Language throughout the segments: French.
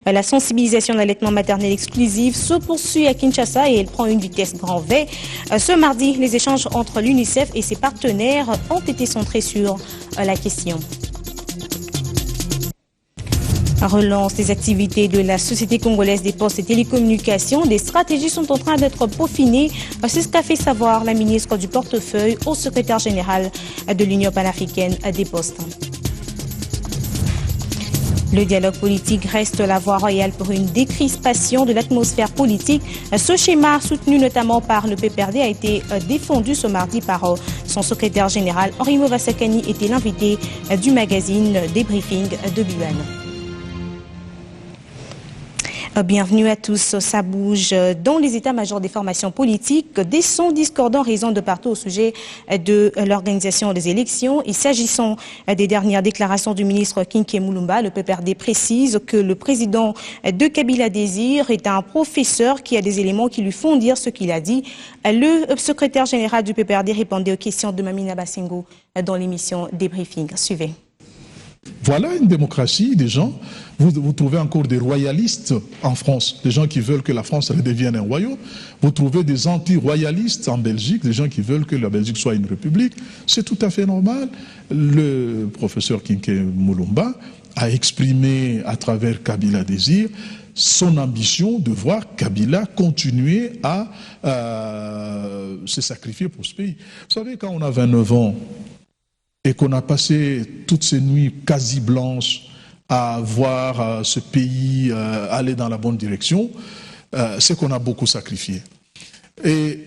La sensibilisation de l'allaitement maternel exclusif se poursuit à Kinshasa et elle prend une vitesse grand V. Ce mardi, les échanges entre l'UNICEF et ses partenaires ont été centrés sur la question. Relance des activités de la Société congolaise des postes et télécommunications. Des stratégies sont en train d'être peaufinées. C'est ce qu'a fait savoir la ministre du portefeuille au secrétaire général de l'Union panafricaine des postes. Le dialogue politique reste la voie royale pour une décrispation de l'atmosphère politique. Ce schéma, soutenu notamment par le PPRD, a été défendu ce mardi par son secrétaire général. Henri Movasakani était l'invité du magazine Débriefing de Buan. Bienvenue à tous. Ça bouge dans les états-majors des formations politiques. Des sons discordants résonnent de partout au sujet de l'organisation des élections. Et s'agissant des dernières déclarations du ministre Kinké Moulumba, le PPRD précise que le président de Kabila Désir est un professeur qui a des éléments qui lui font dire ce qu'il a dit. Le secrétaire général du PPRD répondait aux questions de Mamina Basengo dans l'émission Débriefing. Suivez. Voilà une démocratie, des gens. Vous trouvez encore des royalistes en France, des gens qui veulent que la France redevienne un royaume. Vous trouvez des anti-royalistes en Belgique, des gens qui veulent que la Belgique soit une république. C'est tout à fait normal. Le professeur Kinké Moulumba a exprimé à travers Kabila Désir son ambition de voir Kabila continuer à se sacrifier pour ce pays. Vous savez, quand on a 29 ans, et qu'on a passé toutes ces nuits quasi blanches à voir ce pays aller dans la bonne direction, c'est qu'on a beaucoup sacrifié. Et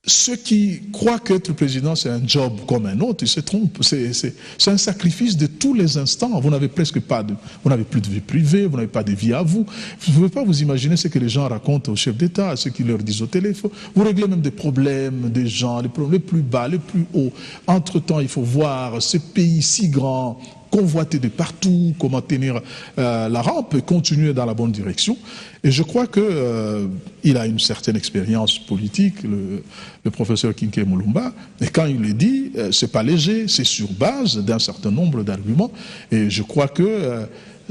ceux qui croient qu'être président c'est un job comme un autre, ils se trompent. C'est un sacrifice de tous les instants. Vous n'avez presque pas vous n'avez plus de vie privée, vous n'avez pas de vie à vous. Vous ne pouvez pas vous imaginer ce que les gens racontent aux chefs d'État, ce qu'ils leur disent au téléphone. Vous réglez même des problèmes des gens, les problèmes les plus bas, les plus hauts. Entre-temps, il faut voir ce pays si grand, convoité de partout, comment tenir la rampe et continuer dans la bonne direction. Et je crois qu'il a une certaine expérience politique, le professeur Kinké Moulumba, et quand il le dit, c'est pas léger, c'est sur base d'un certain nombre d'arguments, et je crois que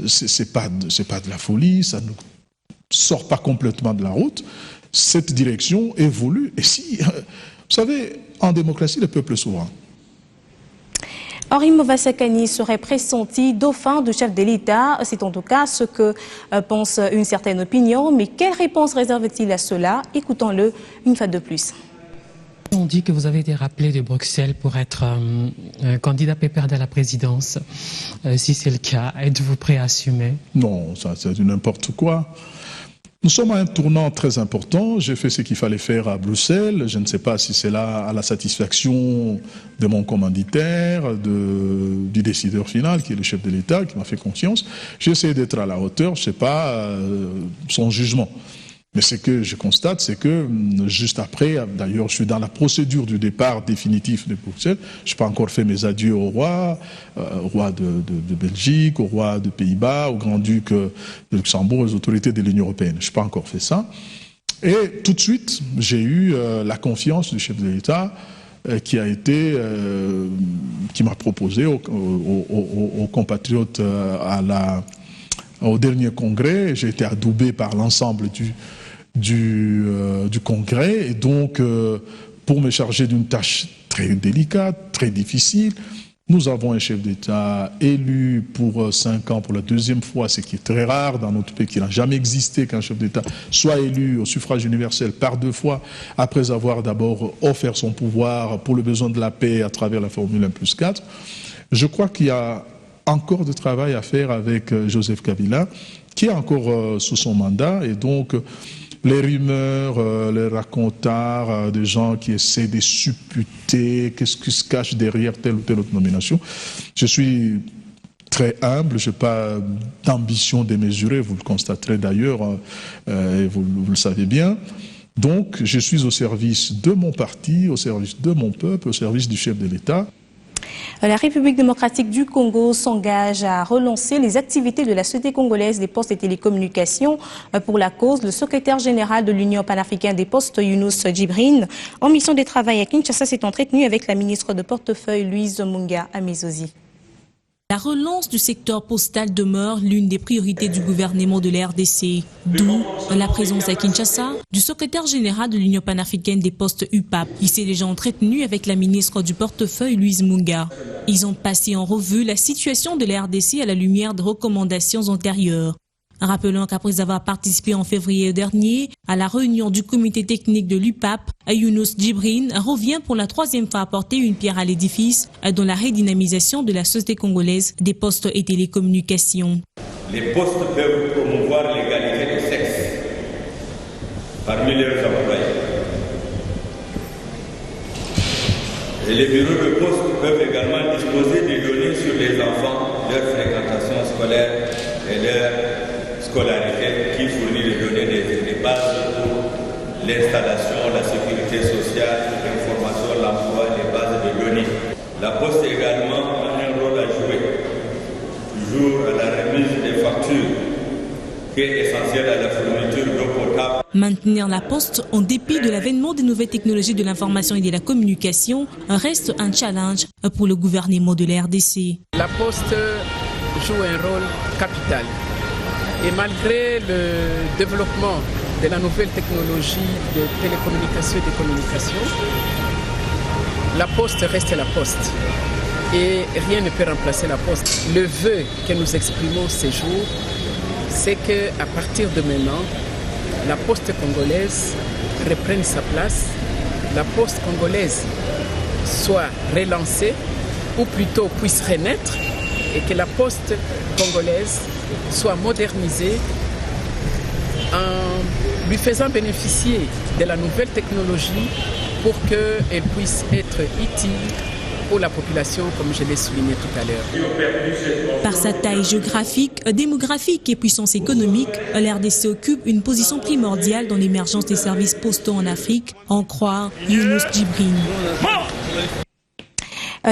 c'est pas de la folie, ça ne sort pas complètement de la route. Cette direction évolue, et si, vous savez, en démocratie, le peuple est souverain. Henri Movasakani serait pressenti dauphin du chef de l'État. C'est en tout cas ce que pense une certaine opinion. Mais quelle réponse réserve-t-il à cela? Écoutons-le une fois de plus. On dit que vous avez été rappelé de Bruxelles pour être candidat PPRD à la présidence. Si c'est le cas, êtes-vous prêt à assumer? Non, ça c'est du n'importe quoi. Nous sommes à un tournant très important. J'ai fait ce qu'il fallait faire à Bruxelles. Je ne sais pas si c'est là à la satisfaction de mon commanditaire, du décideur final, qui est le chef de l'État, qui m'a fait confiance. J'ai essayé d'être à la hauteur, je ne sais pas, son jugement. Mais ce que je constate, c'est que juste après, d'ailleurs, je suis dans la procédure du départ définitif de Bruxelles. Je n'ai pas encore fait mes adieux au roi de Belgique, au roi de Pays-Bas, au grand-duc de Luxembourg, aux autorités de l'Union européenne. Je n'ai pas encore fait ça. Et tout de suite, j'ai eu la confiance du chef de l'État qui m'a proposé aux compatriotes au dernier congrès. J'ai été adoubé par l'ensemble du congrès, et donc pour me charger d'une tâche très délicate, très difficile, nous avons un chef d'État élu pour 5 ans pour la deuxième fois, ce qui est très rare dans notre pays, qui n'a jamais existé qu'un chef d'État soit élu au suffrage universel par 2 fois, après avoir d'abord offert son pouvoir pour le besoin de la paix à travers la formule 1+4. Je crois qu'il y a encore de travail à faire avec Joseph Kabila, qui est encore sous son mandat, et donc les rumeurs, les racontards des gens qui essaient de supputer qu'est-ce qui se cache derrière telle ou telle autre nomination. Je suis très humble, je n'ai pas d'ambition démesurée, vous le constaterez d'ailleurs, et vous le savez bien. Donc je suis au service de mon parti, au service de mon peuple, au service du chef de l'État. La République démocratique du Congo s'engage à relancer les activités de la Société congolaise des postes et télécommunications. Pour la cause, le secrétaire général de l'Union panafricaine des postes, Younous Djibrine, en mission de travail à Kinshasa, s'est entretenu avec la ministre de portefeuille, Louise Munga Amezozi. La relance du secteur postal demeure l'une des priorités du gouvernement de la RDC, d'où la présence à Kinshasa du secrétaire général de l'Union panafricaine des postes UPAP. Il s'est déjà entretenu avec la ministre du portefeuille Louise Munga. Ils ont passé en revue la situation de la RDC à la lumière de recommandations antérieures. Rappelons qu'après avoir participé en février dernier à la réunion du comité technique de l'UPAP, Younous Djibrine revient pour la 3e fois apporter une pierre à l'édifice dans la redynamisation de la société congolaise des postes et télécommunications. Les postes peuvent promouvoir l'égalité des sexes parmi leurs employés. Et les bureaux de poste peuvent également disposer des données sur les enfants, leur fréquentation scolaire et leur scolarité qui fournit les données des bases pour l'installation, la sécurité sociale, l'information, l'emploi, les bases de données. La Poste également a un rôle à jouer, toujours à la remise des factures, qui est essentielle à la fourniture d'eau potable. Maintenir la Poste, en dépit de l'avènement des nouvelles technologies de l'information et de la communication, reste un challenge pour le gouvernement de la RDC. La Poste joue un rôle capital. Et malgré le développement de la nouvelle technologie de télécommunication et de communication, la Poste reste la Poste. Et rien ne peut remplacer la Poste. Le vœu que nous exprimons ces jours, c'est qu'à partir de maintenant, la Poste congolaise reprenne sa place, la Poste congolaise soit relancée, ou plutôt puisse renaître, et que la Poste congolaise soit modernisée en lui faisant bénéficier de la nouvelle technologie pour qu'elle puisse être utile pour la population, comme je l'ai souligné tout à l'heure. Par sa taille géographique, démographique et puissance économique, la RDC occupe une position primordiale dans l'émergence des services postaux en Afrique, en croire Younous Djibrine.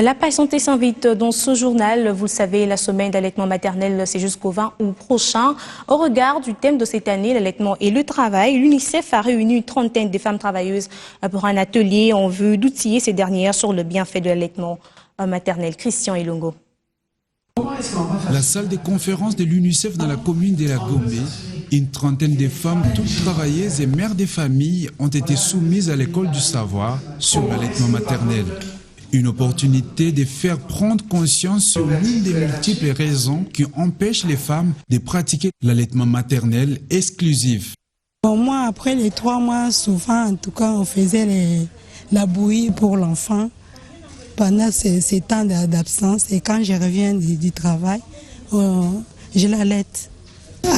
La page santé s'invite dans ce journal. Vous le savez, la semaine d'allaitement maternel, c'est jusqu'au 20 août prochain. Au regard du thème de cette année, l'allaitement et le travail, l'UNICEF a réuni une trentaine de femmes travailleuses pour un atelier en vue d'outiller ces dernières sur le bienfait de l'allaitement maternel. Christian Elongo. La salle de conférence de l'UNICEF dans la commune de la Gombe, une trentaine de femmes, toutes travailleuses et mères de famille, ont été soumises à l'école du savoir sur l'allaitement maternel. Une opportunité de faire prendre conscience sur l'une des multiples raisons qui empêchent les femmes de pratiquer l'allaitement maternel exclusif. Pour moi, après les 3 mois, souvent, en tout cas, on faisait la bouillie pour l'enfant pendant ces temps d'absence. Et quand je reviens du travail, je l'allaite.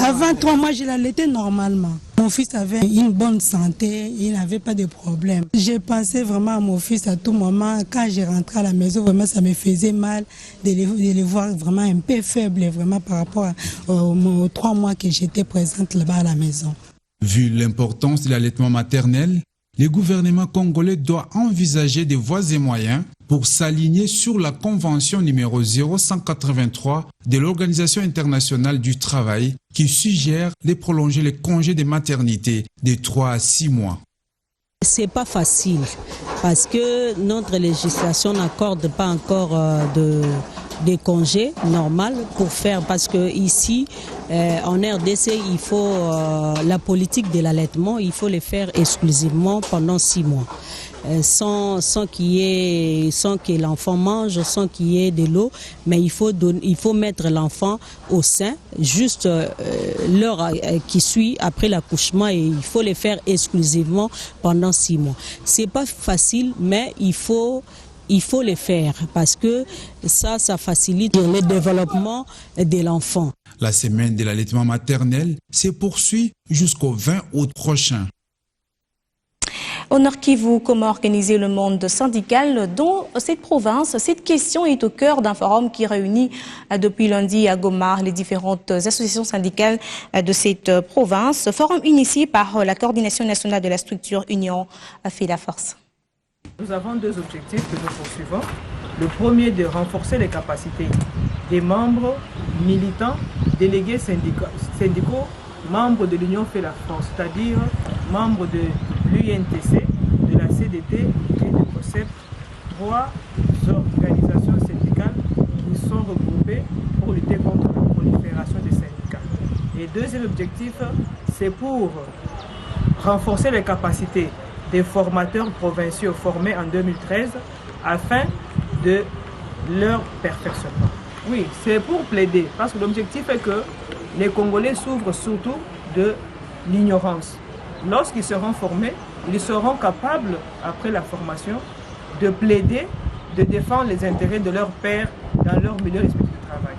Avant 3 mois, je l'allaitais normalement. Mon fils avait une bonne santé, il n'avait pas de problème. J'ai pensé vraiment à mon fils à tout moment. Quand je rentrais à la maison, vraiment, ça me faisait mal de les voir vraiment un peu faibles, vraiment par rapport aux 3 mois que j'étais présente là-bas à la maison. Vu l'importance de l'allaitement maternel, le gouvernement congolais doit envisager des voies et moyens pour s'aligner sur la convention numéro 0183 de l'Organisation internationale du travail qui suggère de prolonger les congés de maternité de 3 à 6 mois. C'est pas facile parce que notre législation n'accorde pas encore des congés normaux pour faire, parce que ici en RDC il faut la politique de l'allaitement, il faut le faire exclusivement pendant 6 mois. Sans que l'enfant mange, sans qu'il y ait de l'eau, mais il faut mettre l'enfant au sein juste l'heure qui suit après l'accouchement, et il faut le faire exclusivement pendant 6 mois. C'est pas facile, mais il faut le faire parce que ça facilite le développement de l'enfant. La semaine de l'allaitement maternel se poursuit jusqu'au 20 août prochain. Au Nord Kivu, comment organiser le monde syndical dans cette province? Cette question est au cœur d'un forum qui réunit depuis lundi à Goma les différentes associations syndicales de cette province. Forum initié par la coordination nationale de la structure Union fait la force. Nous avons 2 objectifs que nous poursuivons. Le premier, de renforcer les capacités des membres militants, délégués syndicaux, membres de l'Union fait la France, c'est-à-dire membres de l'UNTC, de la CDT et de COSEP, 3 organisations syndicales qui sont regroupés pour lutter contre la prolifération des syndicats. Et deuxième objectif, c'est pour renforcer les capacités des formateurs provinciaux formés en 2013 afin de leur perfectionnement. Oui, c'est pour plaider, parce que l'objectif est que les Congolais souffrent surtout de l'ignorance. Lorsqu'ils seront formés, ils seront capables, après la formation, de plaider, de défendre les intérêts de leurs pairs dans leur milieu respectif de travail.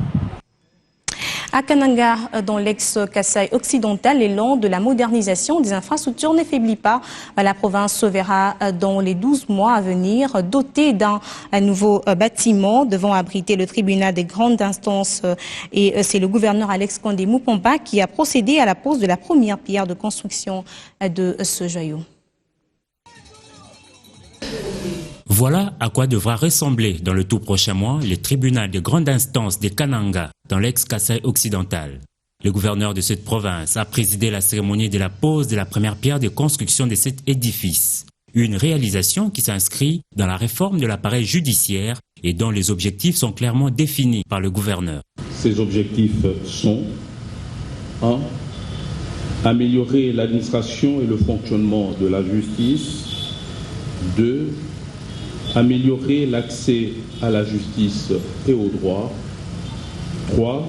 À Kananga, dans l'ex-Kasaï occidental, l'élan de la modernisation des infrastructures n'affaiblit pas. La province se verra dans les 12 mois à venir dotée d'un nouveau bâtiment devant abriter le tribunal des grandes instances. Et c'est le gouverneur Alex Kondé Mupomba qui a procédé à la pose de la première pierre de construction de ce joyau. Voilà à quoi devra ressembler dans le tout prochain mois le tribunal de grande instance de Kananga dans l'ex-Kasaï occidental. Le gouverneur de cette province a présidé la cérémonie de la pose de la première pierre de construction de cet édifice. Une réalisation qui s'inscrit dans la réforme de l'appareil judiciaire et dont les objectifs sont clairement définis par le gouverneur. Ces objectifs sont 1. Améliorer l'administration et le fonctionnement de la justice. 2. Améliorer l'accès à la justice et au droit. 3.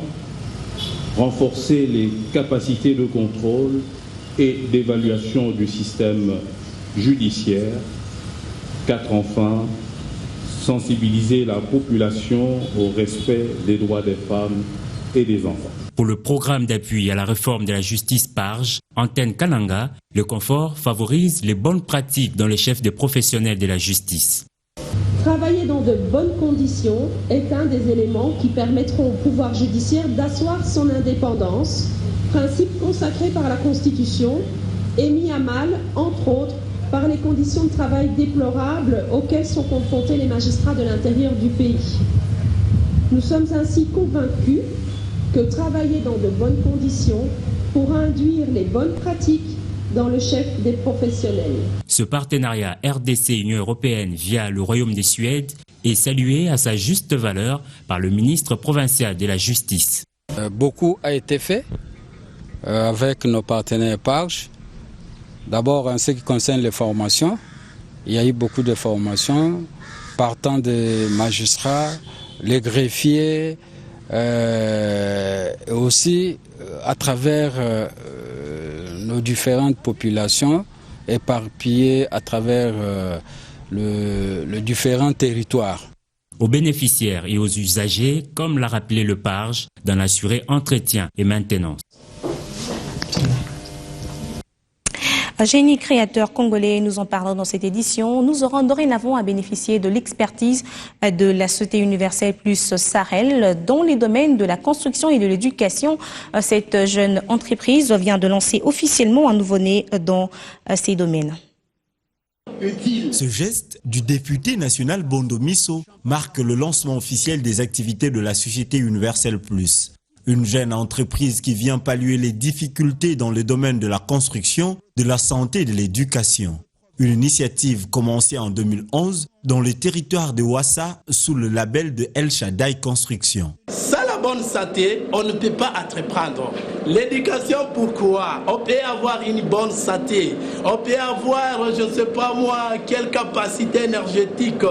Renforcer les capacités de contrôle et d'évaluation du système judiciaire. 4. Enfin, sensibiliser la population au respect des droits des femmes et des enfants. Pour le programme d'appui à la réforme de la justice PARJ, Antenne Kananga, le confort favorise les bonnes pratiques dans les chefs de professionnels de la justice. Travailler dans de bonnes conditions est un des éléments qui permettront au pouvoir judiciaire d'asseoir son indépendance, principe consacré par la Constitution et mis à mal, entre autres, par les conditions de travail déplorables auxquelles sont confrontés les magistrats de l'intérieur du pays. Nous sommes ainsi convaincus que travailler dans de bonnes conditions pourra induire les bonnes pratiques dans le chef des professionnels. Ce partenariat RDC-Union européenne via le Royaume de Suède est salué à sa juste valeur par le ministre provincial de la Justice. Beaucoup a été fait avec nos partenaires PARJ. D'abord, en ce qui concerne les formations, il y a eu beaucoup de formations partant des magistrats, les greffiers, aussi à travers nos différentes populations éparpillées à travers les différents territoires. Aux bénéficiaires et aux usagers, comme l'a rappelé le PARJ, d'en assurer entretien et maintenance. Génie créateur congolais, nous en parlons dans cette édition. Nous aurons dorénavant à bénéficier de l'expertise de la Société universelle plus Sahel dans les domaines de la construction et de l'éducation. Cette jeune entreprise vient de lancer officiellement un nouveau-né dans ces domaines. Ce geste du député national Bondo Misso marque le lancement officiel des activités de la Société universelle plus. Une jeune entreprise qui vient pallier les difficultés dans le domaine de la construction, de la santé et de l'éducation. Une initiative commencée en 2011 dans le territoire de Ouassa sous le label de El Shaddai Construction. Sans la bonne santé, on ne peut pas entreprendre. L'éducation, pourquoi? On peut avoir une bonne santé, on peut avoir, je ne sais pas moi, quelle capacité énergétique,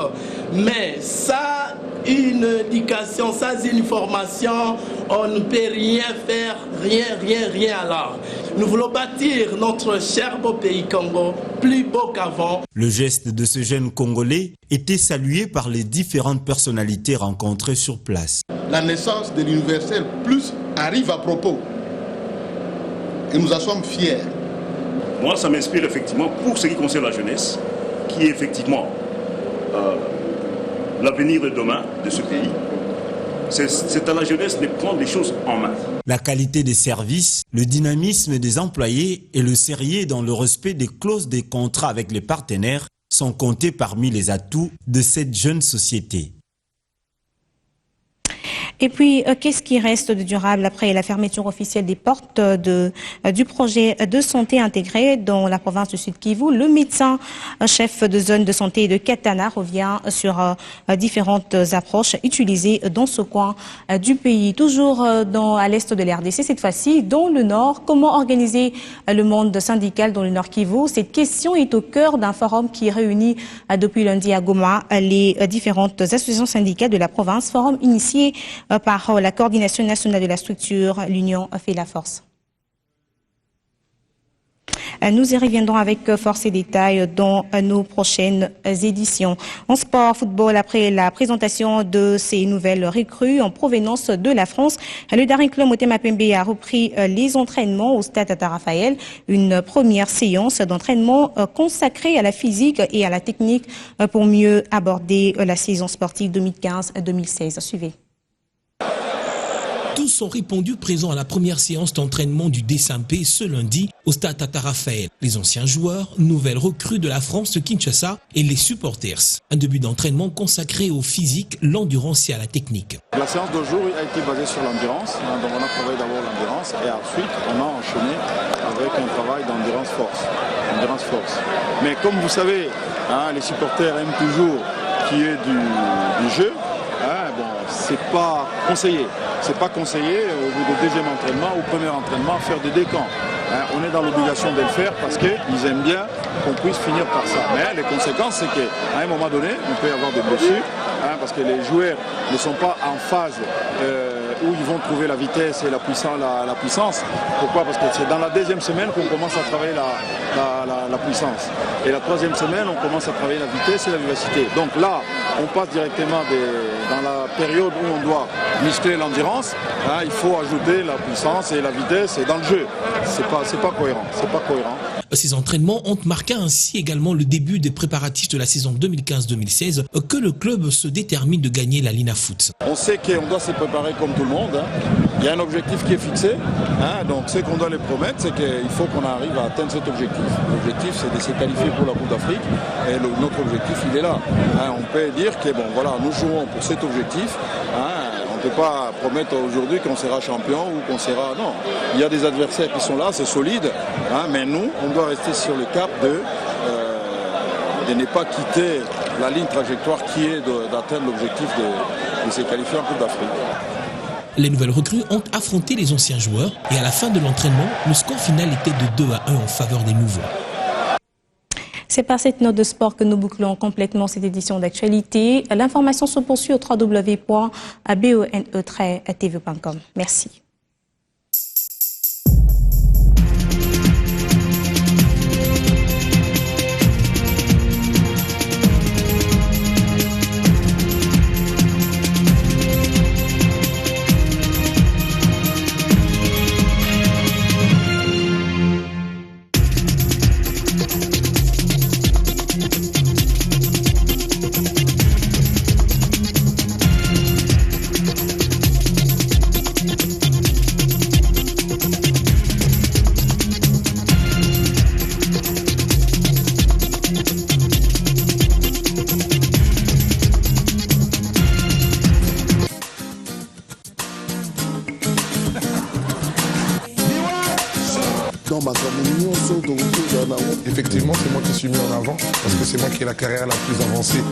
mais ça, une éducation, sans une formation, on ne peut rien faire, rien alors. Nous voulons bâtir notre cher beau pays Congo plus beau qu'avant. Le geste de ce jeune Congolais était salué par les différentes personnalités rencontrées sur place. La naissance de l'universel plus arrive à propos. Et nous en sommes fiers. Moi, ça m'inspire effectivement pour ce qui concerne la jeunesse, qui est effectivement l'avenir de demain de ce pays. C'est à la jeunesse de prendre les choses en main. La qualité des services, le dynamisme des employés et le sérieux dans le respect des clauses des contrats avec les partenaires sont comptés parmi les atouts de cette jeune société. Et puis, qu'est-ce qui reste de durable après la fermeture officielle des portes du projet de santé intégré dans la province du Sud-Kivu? Le médecin chef de zone de santé de Katana revient sur différentes approches utilisées dans ce coin du pays. Toujours à l'est de l'RDC, cette fois-ci dans le nord. Comment organiser le monde syndical dans le Nord Kivu? Cette question est au cœur d'un forum qui réunit depuis lundi à Goma les différentes associations syndicales de la province. Forum initié par la coordination nationale de la structure, l'Union fait la force. Nous y reviendrons avec force et détails dans nos prochaines éditions. En sport, football, après la présentation de ces nouvelles recrues en provenance de la France, le Daring Club Motema Pembe a repris les entraînements au stade Tata Raphaël. Une première séance d'entraînement consacrée à la physique et à la technique pour mieux aborder la saison sportive 2015-2016. Suivez. Tous sont répondus présents à la première séance d'entraînement du DSMP ce lundi au stade Tata Raphaël. Les anciens joueurs, nouvelles recrues de la France de Kinshasa et les supporters. Un début d'entraînement consacré au physique, l'endurance et à la technique. La séance d'aujourd'hui a été basée sur l'endurance. Donc on a travaillé d'abord l'endurance et ensuite on a enchaîné avec un travail d'endurance force. Mais comme vous savez, les supporters aiment toujours qu'il y ait du jeu. C'est pas conseillé. C'est pas conseillé au bout du deuxième entraînement ou premier entraînement faire des décans. On est dans l'obligation de le faire parce qu'ils aiment bien qu'on puisse finir par ça. Mais les conséquences, c'est qu'à un moment donné, on peut y avoir des blessures parce que les joueurs ne sont pas en phase où ils vont trouver la vitesse et la puissance. Pourquoi? Parce que c'est dans la deuxième semaine qu'on commence à travailler la puissance. Et la troisième semaine, on commence à travailler la vitesse et la vivacité. Donc là, on passe directement dans la période où on doit muscler l'endurance. Il faut ajouter la puissance et la vitesse et dans le jeu. C'est pas cohérent. Ces entraînements ont marqué ainsi également le début des préparatifs de la saison 2015-2016 que le club se détermine de gagner la Lina Foot. On sait qu'on doit se préparer comme tout le monde. Il y a un objectif qui est fixé. Donc ce qu'on doit les promettre, c'est qu'il faut qu'on arrive à atteindre cet objectif. L'objectif, c'est de se qualifier pour la Coupe d'Afrique. Et notre objectif, il est là. On peut dire que nous jouons pour cet objectif. On ne peut pas promettre aujourd'hui qu'on sera champion ou qu'on sera... Non, il y a des adversaires qui sont là, c'est solide. Mais nous, on doit rester sur le cap de ne pas quitter la ligne trajectoire qui est d'atteindre l'objectif de se qualifier en Coupe d'Afrique. Les nouvelles recrues ont affronté les anciens joueurs et à la fin de l'entraînement, le score final était de 2-1 en faveur des nouveaux. C'est par cette note de sport que nous bouclons complètement cette édition d'actualité. L'information se poursuit au www.bone-tv.com. Merci. Effectivement, c'est moi qui suis mis en avant parce que c'est moi qui ai la carrière la plus avancée.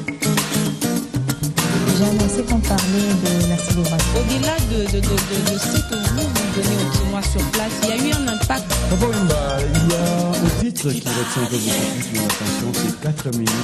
J'ai annoncé qu'on parlait de la célébration. Au-delà de ce que vous donnez aux Chinois sur place, il y a eu un impact. Il y a un titre qui retient un peu beaucoup plus mon attention, c'est 4 minutes.